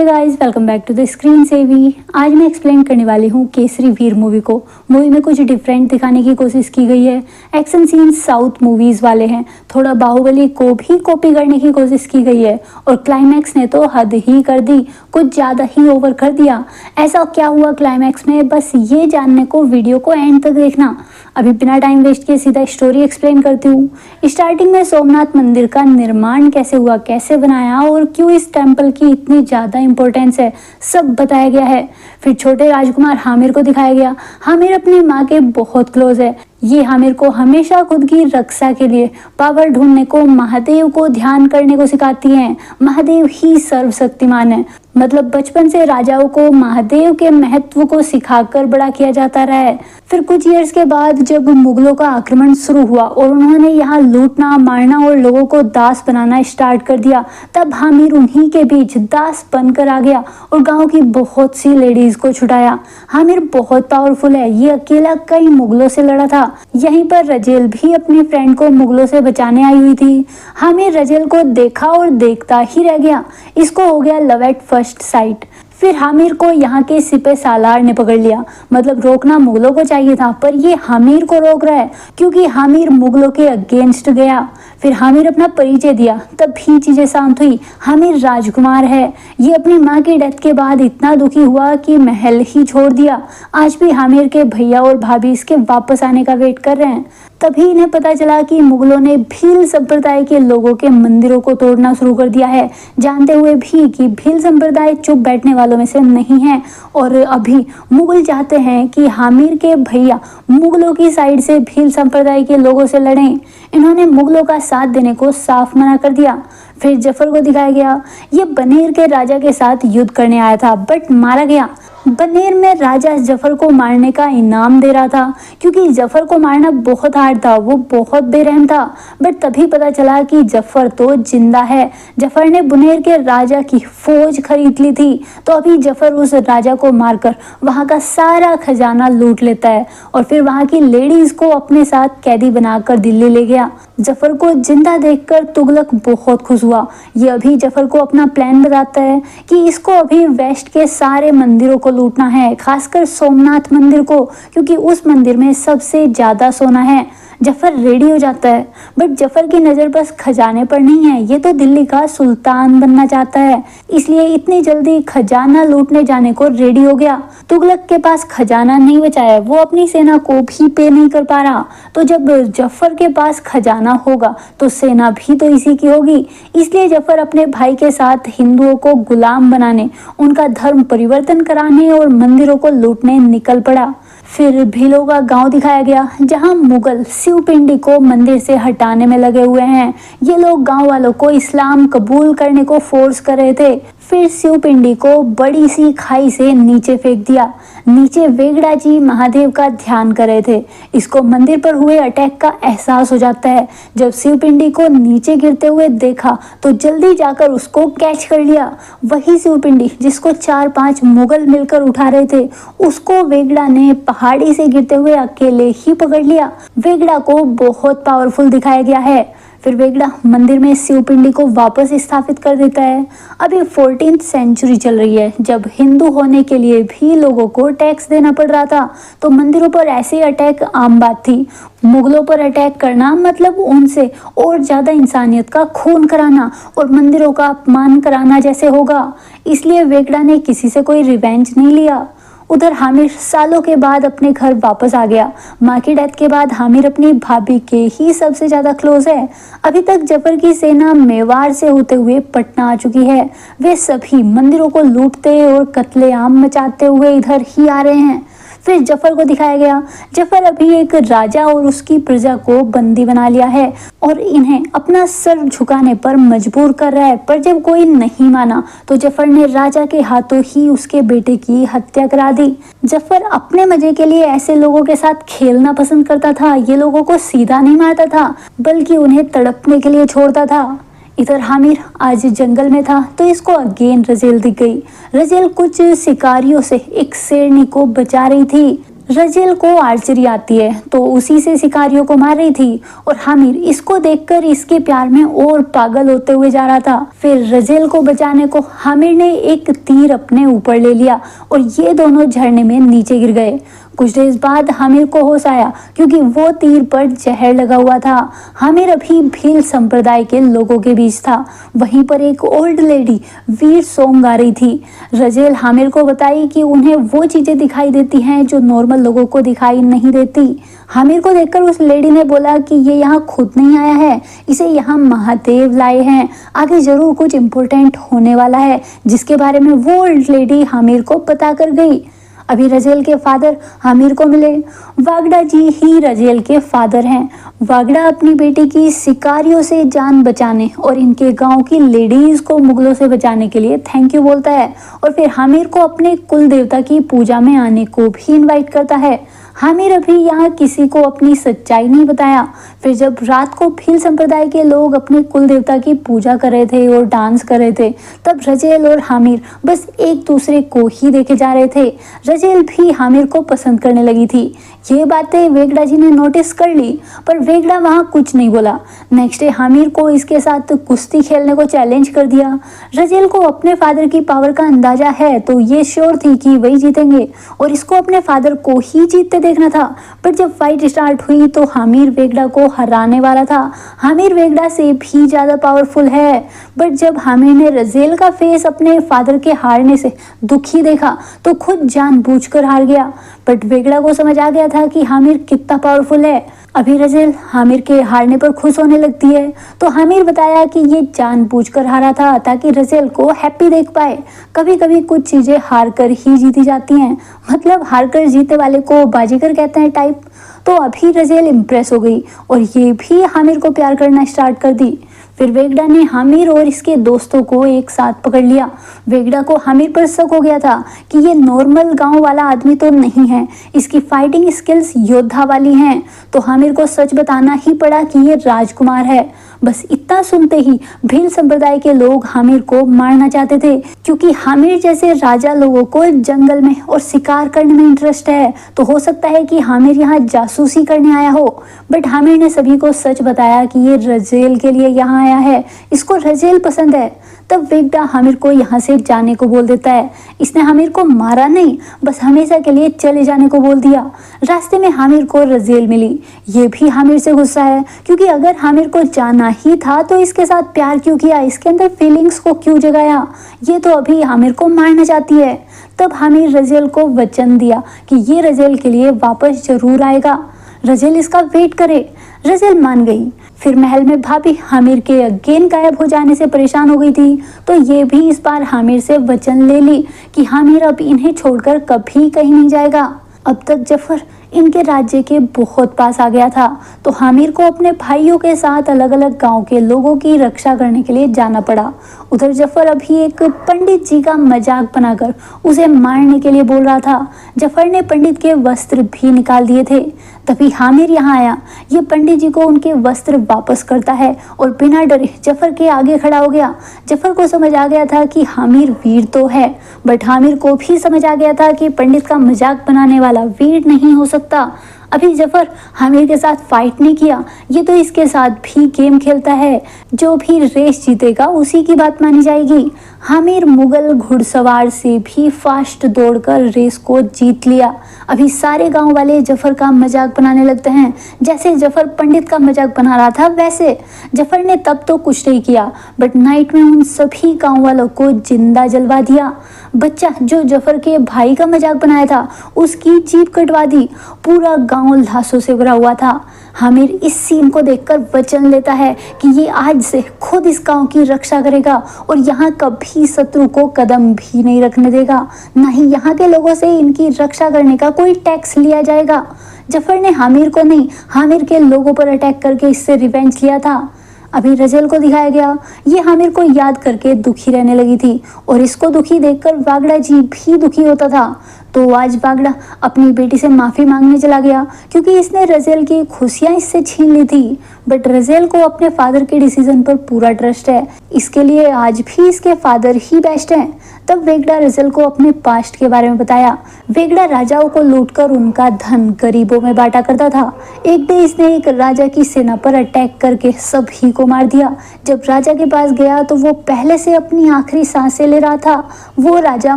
Hey guys, welcome back to the screen savvy. आज मैं explain करने वाली हूँ केसरी वीर मूवी को। मूवी में कुछ डिफरेंट दिखाने की कोशिश की गई है। एक्शन सीन्स साउथ मूवीज वाले हैं, थोड़ा बाहुबली को भी कॉपी करने की कोशिश की गई है और क्लाइमैक्स ने तो हद ही कर दी, कुछ ज़्यादा ही ओवर कर दिया। ऐसा क्या हुआ क्लाइमैक्स में, बस ये जानने को वीडियो को एंड तक देखना। अभी बिना टाइम वेस्ट किए सीधा स्टोरी एक्सप्लेन करती हूँ। स्टार्टिंग में सोमनाथ मंदिर का निर्माण कैसे हुआ, कैसे बनाया और क्यों इस टेम्पल की इतनी ज़्यादा इंपॉर्टेंस है, सब बताया गया है। फिर छोटे राजकुमार हामिर को दिखाया गया। हामिर अपनी माँ के बहुत क्लोज है। ये हामिर को हमेशा खुद की रक्षा के लिए पावर ढूंढने को, महादेव को ध्यान करने को सिखाती हैं। महादेव ही सर्वशक्तिमान है, मतलब बचपन से राजाओं को महादेव के महत्व को सिखाकर बड़ा किया जाता रहा है। फिर कुछ ईयर्स के बाद जब मुगलों का आक्रमण शुरू हुआ और उन्होंने यहाँ लूटना, मारना और लोगों को दास बनाना स्टार्ट कर दिया, तब हामिर उन्हीं के बीच दास बनकर आ गया और गांव की बहुत सी लेडीज को छुड़ाया। हामिर बहुत पावरफुल है, ये अकेला कई मुगलों से लड़ा था। यहीं पर रजेल भी अपनी फ्रेंड को मुगलों से बचाने आई हुई थी। हामिर रजेल को देखा और देखता ही रह गया। इसको हो गया लव एट फर्स्ट साइट। फिर हामिर को यहाँ के सिपह सालार ने पकड़ लिया, मतलब रोकना मुगलों को चाहिए था, पर ये हामिर को रोक रहा है क्योंकि हामिर मुगलों के अगेंस्ट गया। फिर हामिर अपना परिचय दिया, तब भी चीजें शांत हुई। हामिर राजकुमार है। ये अपनी माँ की डेथ के बाद इतना दुखी हुआ कि महल ही छोड़ दिया। आज भी हामिर के भैया और भाभी इसके वापस आने का वेट कर रहे हैं। तभी इन्हें पता चला कि मुगलों ने भील संप्रदाय के लोगों के मंदिरों को तोड़ना शुरू कर दिया है, जानते हुए भी कि भील संप्रदाय चुप बैठने वालों में से नहीं है। और अभी मुगल चाहते हैं कि हामिर के भैया मुगलों की साइड से भील संप्रदाय के लोगों से लड़ें। इन्होंने मुगलों का साथ देने को साफ मना कर दिया। फिर जफर को दिखाया गया। ये बनेर के राजा के साथ युद्ध करने आया था, बट मारा गया। बनेर में राजा जफर को मारने का इनाम दे रहा था क्योंकि जफर को मारना बहुत हार्ड था, वो बहुत बेरहम था। बट तभी पता चला कि जफर तो जिंदा है। जफर ने बनेर के राजा की फौज खरीद ली थी, तो अभी जफर उस राजा को मारकर वहां का सारा खजाना लूट लेता है और फिर वहां की लेडीज को अपने साथ कैदी बनाकर दिल्ली ले गया। जफर को जिंदा देखकर तुगलक बहुत खुश हुआ। ये अभी जफर को अपना प्लान बताता है कि इसको अभी वेस्ट के सारे मंदिरों को लूटना है, खासकर सोमनाथ मंदिर को, क्योंकि उस मंदिर में सबसे ज्यादा सोना है। जफर रेडी हो जाता है, बट जफर की नज़र बस खजाने पर नहीं है, ये तो दिल्ली का सुल्तान बनना चाहता है, इसलिए इतनी जल्दी खजाना लूटने जाने को रेडी हो गया। तुगलक के पास खजाना नहीं बचा है, वो अपनी सेना को भी पे नहीं कर पा रहा। तो जब जफर के पास खजाना होगा तो सेना भी तो इसी की होगी, इसलिए जफर अपने भाई के साथ हिंदुओं को गुलाम बनाने, उनका धर्म परिवर्तन कराने और मंदिरों को लूटने निकल पड़ा। फिर भीलों का गांव दिखाया गया जहां मुगल शिव पिंडी को मंदिर से हटाने में लगे हुए हैं। ये लोग गांव वालों को इस्लाम कबूल करने को फोर्स कर रहे थे। फिर शिव पिंडी को बड़ी सी खाई से नीचे फेंक दिया। नीचे वेगड़ा जी महादेव का ध्यान कर रहे थे। इसको मंदिर पर हुए अटैक का एहसास हो जाता है। जब शिव पिंडी को नीचे गिरते हुए देखा तो जल्दी जाकर उसको कैच कर लिया। वही शिव पिंडी जिसको 4-5 मुगल मिलकर उठा रहे थे, उसको वेगड़ा ने पहाड़ी से गिरते हुए अकेले ही पकड़ लिया। वेगड़ा को बहुत पावरफुल दिखाया गया है। फिर वेगड़ा मंदिर में शिव पिंडी को वापस स्थापित कर देता है। अभी 14th सेंचुरी चल रही है, जब हिंदू होने के लिए भी लोगों को टैक्स देना पड़ रहा था, तो मंदिरों पर ऐसे अटैक आम बात थी। मुगलों पर अटैक करना मतलब उनसे और ज्यादा इंसानियत का खून कराना और मंदिरों का अपमान कराना जैसे होगा, इसलिए वेगड़ा ने किसी से कोई रिवेंज नहीं लिया। उधर हामिर सालों के बाद अपने घर वापस आ गया। माँ की डेथ के बाद हामिर अपनी भाभी के ही सबसे ज्यादा क्लोज है। अभी तक जफर की सेना मेवाड़ से होते हुए पटना आ चुकी है। वे सभी मंदिरों को लूटते और कत्लेआम मचाते हुए इधर ही आ रहे हैं। फिर जफर को दिखाया गया। जफर अभी एक राजा और उसकी प्रजा को बंदी बना लिया है और इन्हें अपना सर झुकाने पर मजबूर कर रहा है, पर जब कोई नहीं माना तो जफर ने राजा के हाथों ही उसके बेटे की हत्या करा दी। जफर अपने मजे के लिए ऐसे लोगों के साथ खेलना पसंद करता था। ये लोगों को सीधा नहीं मारता था, बल्कि उन्हें तड़पने के लिए छोड़ता था। इधर हामिर आज जंगल में था तो इसको अगेन रजेल दिख गई। रजेल कुछ शिकारियों से एक शेरनी को बचा रही थी। रजेल को आर्चरी आती है तो उसी से शिकारियों को मार रही थी और हामिर इसको देखकर इसके प्यार में और पागल होते हुए जा रहा था। फिर रजेल को बचाने को हामिर ने एक तीर अपने ऊपर ले लिया और ये दोनों झरने में नीचे गिर गए। कुछ देर बाद हामिर को होश आया क्योंकि वो तीर पर जहर लगा हुआ था। हामिर अभी भील संप्रदाय के लोगों के बीच था। वहीं पर एक ओल्ड लेडी वीर सॉन्ग गा रही थी। रजेल हामिर को बताई कि उन्हें वो चीजें दिखाई देती हैं जो नॉर्मल लोगों को दिखाई नहीं देती। हामिर को देखकर उस लेडी ने बोला कि ये यहाँ खुद नहीं आया है, इसे यहाँ महादेव लाए हैं। आगे जरूर कुछ इम्पोर्टेंट होने वाला है जिसके बारे में वो ओल्ड लेडी हामिर को बता कर गई। अभी रजेल के फादर हामिर को मिले। वागड़ा जी ही रजेल के फादर हैं। वागड़ा अपनी बेटी की शिकारियों से जान बचाने और इनके गांव की लेडीज को मुगलों से बचाने के लिए थैंक यू बोलता है और फिर हामिर को अपने कुल देवता की पूजा में आने को भी इनवाइट करता है। हामिर अभी यहाँ किसी को अपनी सच्चाई नहीं बताया। फिर जब रात को भील संप्रदाय के लोग अपने कुल देवता की पूजा कर रहे थे और डांस कर रहे थे, तब रजेल और हामिर बस एक दूसरे को ही देखे जा रहे थे। रजेल भी हामिर को पसंद करने लगी थी। ये बातें वेगड़ा जी ने नोटिस कर ली पर वेगड़ा वहाँ कुछ नहीं बोला। नेक्स्ट डे हामिर को इसके साथ कुश्ती खेलने को चैलेंज कर दिया। रजेल को अपने फादर की पावर का अंदाजा है तो ये श्योर थी कि वही जीतेंगे और इसको अपने फादर को ही जीतते देखना था। पर जब फाइट स्टार्ट हुई तो हामिर वेगड़ा को हराने वाला था। हामिर वेगड़ा से भी ज्यादा पावरफुल है। बट जब हामिर ने रजेल का फेस अपने फादर के हारने से दुखी देखा तो खुद जानबूझकर हार गया। बट वेगड़ा को समझ आ गया था कि हामिर कितना पावरफुल है। अभी रजेल हामिर के हारने पर खुश होने लगती है तो हामिर बताया कि ये जानबूझकर हारा था ताकि रजेल को हैप्पी देख पाए। कभी कभी कुछ चीजें हार कर ही जीती जाती हैं, मतलब हार कर जीतने वाले को बाजीगर कहते हैं टाइप। तो अभी रजेल इम्प्रेस हो गई और ये भी हामिर को प्यार करना स्टार्ट कर दी। फिर वेगड़ा ने हामिर और इसके दोस्तों को एक साथ पकड़ लिया। वेगड़ा को हामिर पर शक हो गया था कि ये नॉर्मल गांव वाला आदमी तो नहीं है, इसकी फाइटिंग स्किल्स योद्धा वाली हैं। तो हामिर को सच बताना ही पड़ा कि ये राजकुमार है। बस इतना सुनते ही भील संप्रदाय के लोग हामिर को मारना चाहते थे क्योंकि हामिर जैसे राजा लोगों को जंगल में और शिकार करने में इंटरेस्ट है। तो हो सकता है कि हामिर यहाँ जासूसी करने आया हो। बट हामिर ने सभी को सच बताया कि ये रजेल के लिए यहाँ आया है, इसको रजेल पसंद है। तब वेगड़ा हामिर को यहाँ से जाने को बोल देता है। इसने हामिर को मारा नहीं, बस हमेशा के लिए चले जाने को बोल दिया। रास्ते में हामिर को रजेल मिली। ये भी हामिर से गुस्सा है क्योंकि अगर हामिर को जाना ही था तो इसके साथ प्यार क्यों किया, इसके अंदर फीलिंग्स को क्यों जगाया। ये तो अभी हामिर को मारना चाहती है। तब हामिर रजेल को वचन दिया कि ये रजेल के लिए वापस जरूर आएगा, रजेल इसका वेट करे। रजेल मान गई। फिर महल में भाभी हामिर के अगेन गायब हो जाने से परेशान हो गई थी तो ये भी इस बार हामिर से वचन ले ली कि हामिर अब इन्हें छोड़कर कभी कहीं नहीं जाएगा। अब तक जफर इनके राज्य के बहुत पास आ गया था तो हामिर को अपने भाइयों के साथ अलग अलग गांव के लोगों की रक्षा करने के लिए जाना पड़ा। उधर जफर अभी एक पंडित जी का मजाक बनाकर उसे मारने के लिए बोल रहा था। जफर ने पंडित के वस्त्र भी निकाल दिए थे। तभी हामिर यहाँ आया। ये पंडित जी को उनके वस्त्र वापस करता है और बिना डरे जफर के आगे खड़ा हो गया। जफर को समझ आ गया था कि हामिर वीर तो है बट हामिर को भी समझ आ गया था कि पंडित का मजाक बनाने वाला वीर नहीं हो सकता। अभी जफर हामिर के साथ फाइट नहीं किया, ये तो इसके साथ भी गेम खेलता है। जो भी रेस जीतेगा उसी की बात मानी जाएगी। हामिर मुगल घुड़सवार से भी फास्ट दौड़कर रेस को जीत लिया। अभी सारे गांव वाले जफर का मजाक बनाने लगते हैं। जैसे जफर पंडित का मजाक बना रहा था वैसे। जफर ने तब तो कुछ नहीं किया बट नाइट में उन सभी गांव वालों को जिंदा जलवा दिया। बच्चा जो जफर के भाई का मजाक बनाया था उसकी जीभ कटवा दी। पूरा गांव लाशों से भरा हुआ था। हामिर इस सीन को देखकर वचन लेता है कि ये आज से खुद इस गांव की रक्षा करेगा और यहाँ कभी शत्रु को कदम भी नहीं रखने देगा, ना ही यहाँ के लोगों से इनकी रक्षा करने का कोई टैक्स लिया जाएगा। जफर ने हामिर को नहीं, हामिर के लोगों पर अटैक करके इससे रिवेंज लिया था। अभी रजेल को दिखाया गया। ये हामिर को याद करके दुखी रहने लगी थी और इसको दुखी देखकर वागड़ा जी भी दुखी होता था। तो आज बागड़ा अपनी बेटी से माफ़ी मांगने चला गया क्योंकि इसने रज़ेल की खुशियां इससे छीन ली थी। बट रज़ेल को अपने फादर के डिसीजन पर पूरा ट्रस्ट है, इसके लिए आज भी इसके फादर ही बेस्ट हैं। तब वेगड़ा रज़ेल को अपने पास्ट के बारे में बताया। वेगड़ा राजाओं को लूटकर उनका धन गरीबों में बांटा करता था। एक डे इसने एक राजा की सेना पर अटैक करके सभी को मार दिया। जब राजा के पास गया तो वो पहले से अपनी आखिरी सांसें ले रहा था। वो राजा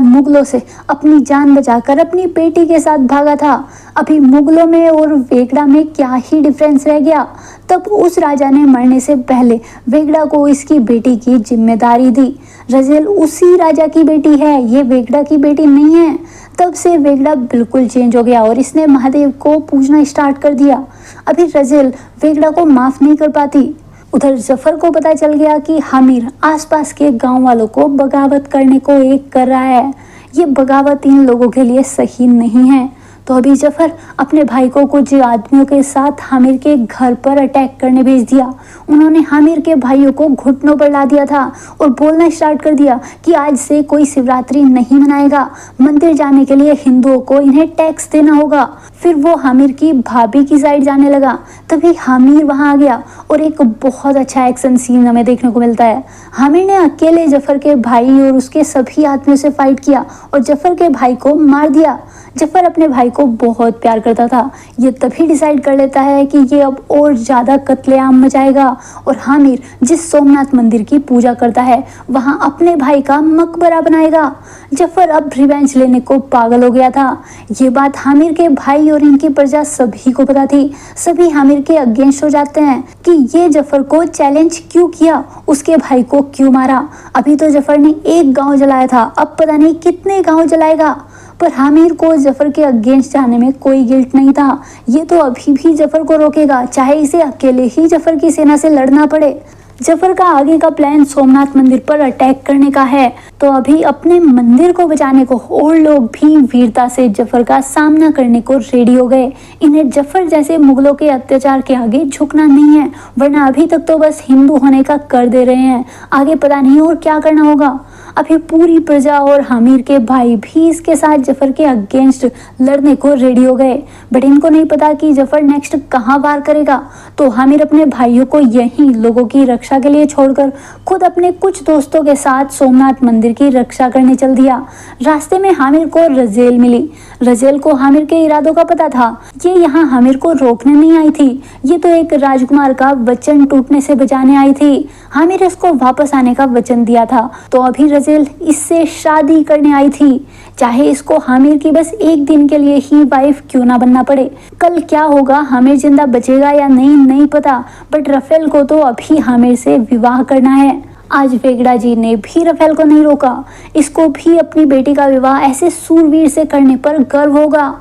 मुगलों से अपनी जान बचाकर अपनी बेटी के साथ भागा था। अभी मुगलों में और वेगड़ा में क्या ही डिफरेंस रह गया। तब उस राजा ने मरने से पहले वेगड़ा को इसकी बेटी की जिम्मेदारी दी। रज़ेल उसी राजा की बेटी है, ये वेगड़ा की बेटी नहीं है। तब से वेगड़ा बिल्कुल चेंज हो गया और इसने महादेव को पूजना स्टार्ट कर दिया। अभी रज़ेल वेगड़ा को माफ नहीं कर पाती। उधर जफर को पता चल गया कि हामिर आसपास के गांव वालों को बगावत करने को एक कर रहा है। ये बगावत इन लोगों के लिए सही नहीं है। तो अभी जफर अपने भाई को कुछ आदमियों के साथ हामिर के घर पर अटैक करने भेज दिया। उन्होंने हामिर के भाइयों को घुटनों पर ला दिया था और बोलना स्टार्ट कर दिया कि आज से कोई शिवरात्रि नहीं मनाएगा, मंदिर जाने के लिए हिंदुओं को इन्हें टैक्स देना होगा। फिर वो हामिर की भाभी की साइड जाने लगा। तभी हामिर वहां आ गया और एक बहुत अच्छा एक्शन सीन हमें देखने को मिलता है। हामिर ने अकेले जफर के भाई और उसके सभी आदमियों से फाइट किया और जफर के भाई को मार दिया। जफर अपने भाई को बहुत प्यार करता था। ये तभी डिसाइड कर लेता है कि ये अब और ज़्यादा कत्लेआम मचाएगा और हामिर जिस सोमनाथ मंदिर की पूजा करता है वहाँ अपने भाई का मकबरा बनाएगा। जफर अब रिवेंज लेने को पागल हो गया था। ये बात हामिर के भाई और इनकी प्रजा सभी को पता थी। सभी हामिर के अगेंस्ट हो जाते हैं कि ये जफर को चैलेंज क्यों किया, उसके भाई को क्यों मारा। अभी तो जफर ने एक गाँव जलाया था, अब पता नहीं कितने गाँव जलाएगा। पर हामिर को जफर के अगेंस्ट जाने में कोई गिल्ट नहीं था। ये तो अभी भी जफर को रोकेगा, चाहे इसे अकेले ही जफर की सेना से लड़ना पड़े। जफर का आगे का प्लान सोमनाथ मंदिर पर अटैक करने का है। तो अभी अपने मंदिर को बचाने को और लोग भी वीरता से जफर का सामना करने को रेडी हो गए। इन्हें जफर जैसे मुगलों के अत्याचार के आगे झुकना नहीं है, वरना अभी तक तो बस हिंदू होने का कर दे रहे हैं, आगे पता नहीं और क्या करना होगा। अभी पूरी प्रजा और हामिर के भाई भी इसके साथ जफर के अगेंस्ट लड़ने को रेडी हो गए। बट इनको नहीं पता कि जफर नेक्स्ट कहाँ वार करेगा। तो हामिर अपने भाइयों को यहीं लोगों की रक्षा के लिए छोड़कर खुद अपने कुछ दोस्तों के साथ सोमनाथ मंदिर की रक्षा करने चल दिया। रास्ते में हामिर को रज़ेल मिली। रज़ेल को हामिर के इरादों का पता था। ये यहाँ हामिर को रोकने नहीं आई थी, ये तो एक राजकुमार का वचन टूटने से बचाने आई थी। हामिर इसको वापस आने का वचन दिया था, तो अभी रज़ेल इससे शादी करने आई थी, चाहे इसको हामिर की बस एक दिन के लिए ही वाइफ क्यों ना बनना पड़े। कल क्या होगा, हामिर जिंदा बचेगा या नहीं पता, बट रफेल को तो अभी हामिर से विवाह करना है। आज वेगड़ा जी ने भी रफेल को नहीं रोका। इसको भी अपनी बेटी का विवाह ऐसे सूरवीर से करने पर गर्व होगा।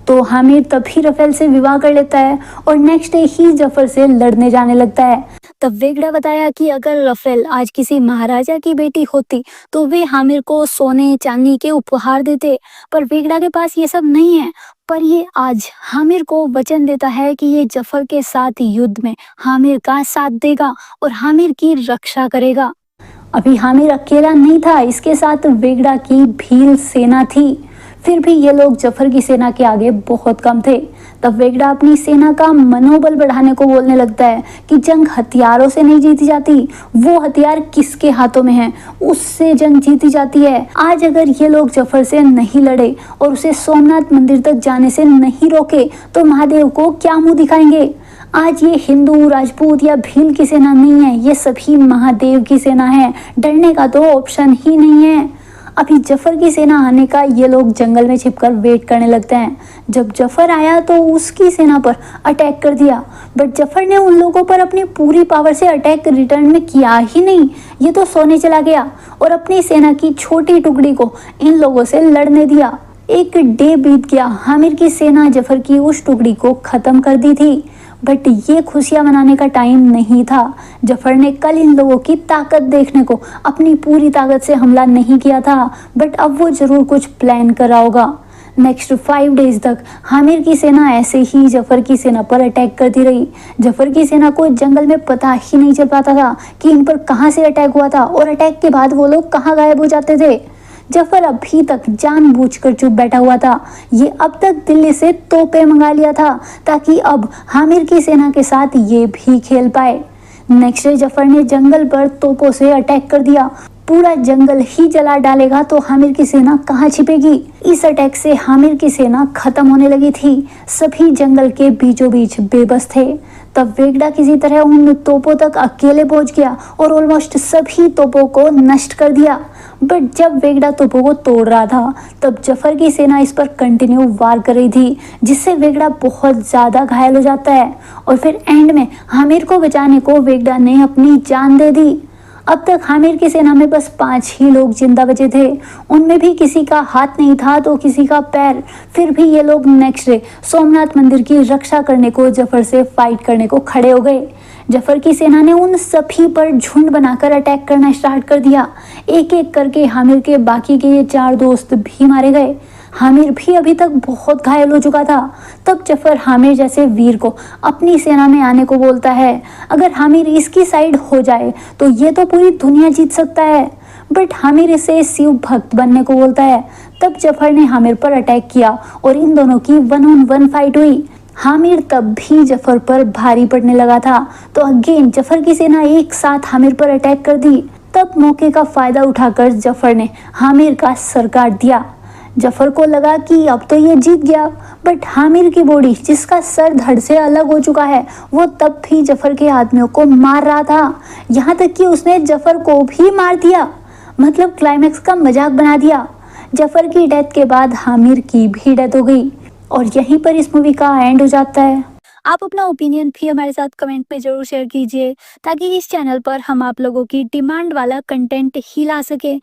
तो हामिर तभी रफेल से विवाह कर लेता है और नेक्स्ट डे ही जफर से लड़ने जाने लगता है। तब वेगड़ा बताया कि अगर रफेल आज किसी महाराजा की बेटी होती तो वे हामिर को सोने चांदी के उपहार देते, पर वेगड़ा के पास ये सब नहीं है। पर ये आज हामिर को वचन देता है कि ये जफर के साथ युद्ध में हामिर का साथ देगा और हामिर की रक्षा करेगा। अभी हामिर अकेला नहीं था, इसके साथ वेगड़ा की भील सेना थी। फिर भी ये लोग जफर की सेना के आगे बहुत कम थे। तब वेगड़ा अपनी सेना का मनोबल बढ़ाने को बोलने लगता है कि जंग हथियारों से नहीं जीती जाती, वो हथियार किसके हाथों में है उससे जंग जीती जाती है। आज अगर ये लोग जफर से नहीं लड़े और उसे सोमनाथ मंदिर तक जाने से नहीं रोके तो महादेव को क्या मुंह दिखाएंगे। आज ये हिंदू, राजपूत या भील की सेना नहीं है, ये सभी महादेव की सेना है। डरने का तो ऑप्शन ही नहीं है। अभी जफर की सेना आने का ये लोग जंगल में छिपकर वेट करने लगते हैं। जब जफर आया तो उसकी सेना पर अटैक कर दिया, बट जफर ने उन लोगों पर अपनी पूरी पावर से अटैक रिटर्न में किया ही नहीं। ये तो सोने चला गया और अपनी सेना की छोटी टुकड़ी को इन लोगों से लड़ने दिया। एक डे बीत गया, हामिर की सेना जफर की उस टुकड़ी को खत्म कर दी थी। बट ये खुशियां मनाने का टाइम नहीं था। जफर ने कल इन लोगों की ताकत देखने को अपनी पूरी ताकत से हमला नहीं किया था, बट अब वो जरूर कुछ प्लान कर रहा होगा। नेक्स्ट 5 डेज तक हामिर की सेना ऐसे ही जफर की सेना पर अटैक करती रही। जफर की सेना को जंगल में पता ही नहीं चल पाता था कि इन पर कहां से अटैक हुआ था और अटैक के बाद वो लोग कहां गायब हो जाते थे। जफर अभी तक जानबूझकर चुप बैठा हुआ था। ये अब तक दिल्ली से तोपे मंगा लिया था ताकि अब हामिर की सेना के साथ ये भी खेल पाए। नेक्स्ट डे जफर ने जंगल पर तोपों से अटैक कर दिया। पूरा जंगल ही जला डालेगा तो हामिर की सेना कहाँ छिपेगी। इस अटैक से हामिर की सेना खत्म होने लगी थी। सभी जंगल के बीचों बीच बेबस थे। तब वेगड़ा किसी तरह उन तोपों तक अकेले पहुंच गया और ऑलमोस्ट सभी तोपों को नष्ट कर दिया। बट जब वेगड़ा तोपों को तोड़ रहा था तब जफर की सेना इस पर कंटिन्यू वार कर रही थी, जिससे वेगड़ा बहुत ज्यादा घायल हो जाता है और फिर एंड में हामिर को बचाने को वेगड़ा ने अपनी जान दे दी। अब तक हामिर की सेना में बस 5 ही लोग जिंदा बचे थे। उनमें भी किसी का हाथ नहीं था तो किसी का पैर। फिर भी ये लोग नेक्स्ट डे सोमनाथ मंदिर की रक्षा करने को जफर से फाइट करने को खड़े हो गए। जफर की सेना ने उन सभी पर झुंड बनाकर अटैक करना स्टार्ट कर दिया। एक एक करके हामिर के बाकी के ये 4 दोस्त भी मारे गए। हामिर भी अभी तक बहुत घायल हो चुका था। तब जफर हामिर जैसे वीर को अपनी सेना में आने को बोलता है। अगर हामिर इसकी साइड हो जाए तो ये तो पूरी दुनिया जीत सकता है। बट हामिर इसे शिव भक्त बनने को बोलता है। तब जफर ने हामिर पर अटैक किया और इन दोनों की 1-on-1 फाइट हुई। हामिर तब भी जफर पर भारी पड़ने लगा था तो अगेन जफर की सेना एक साथ हामिर पर अटैक कर दी। तब मौके का फायदा उठाकर जफर ने हामिर का सर काट दिया। जफर को लगा कि अब तो ये जीत गया, बट हामिर की बॉडी जिसका सर धड़ से अलग हो चुका है वो तब भी जफर के आदमियों को मार रहा था। यहाँ तक कि उसने जफर को भी मार दिया, मतलब क्लाइमैक्स का मजाक बना दिया। जफर की डेथ के बाद हामिर की भी डेथ हो गई और यहीं पर इस मूवी का एंड हो जाता है। आप अपना ओपिनियन भी हमारे साथ कमेंट में जरूर शेयर कीजिए ताकि इस चैनल पर हम आप लोगों की डिमांड वाला कंटेंट ही ला सके।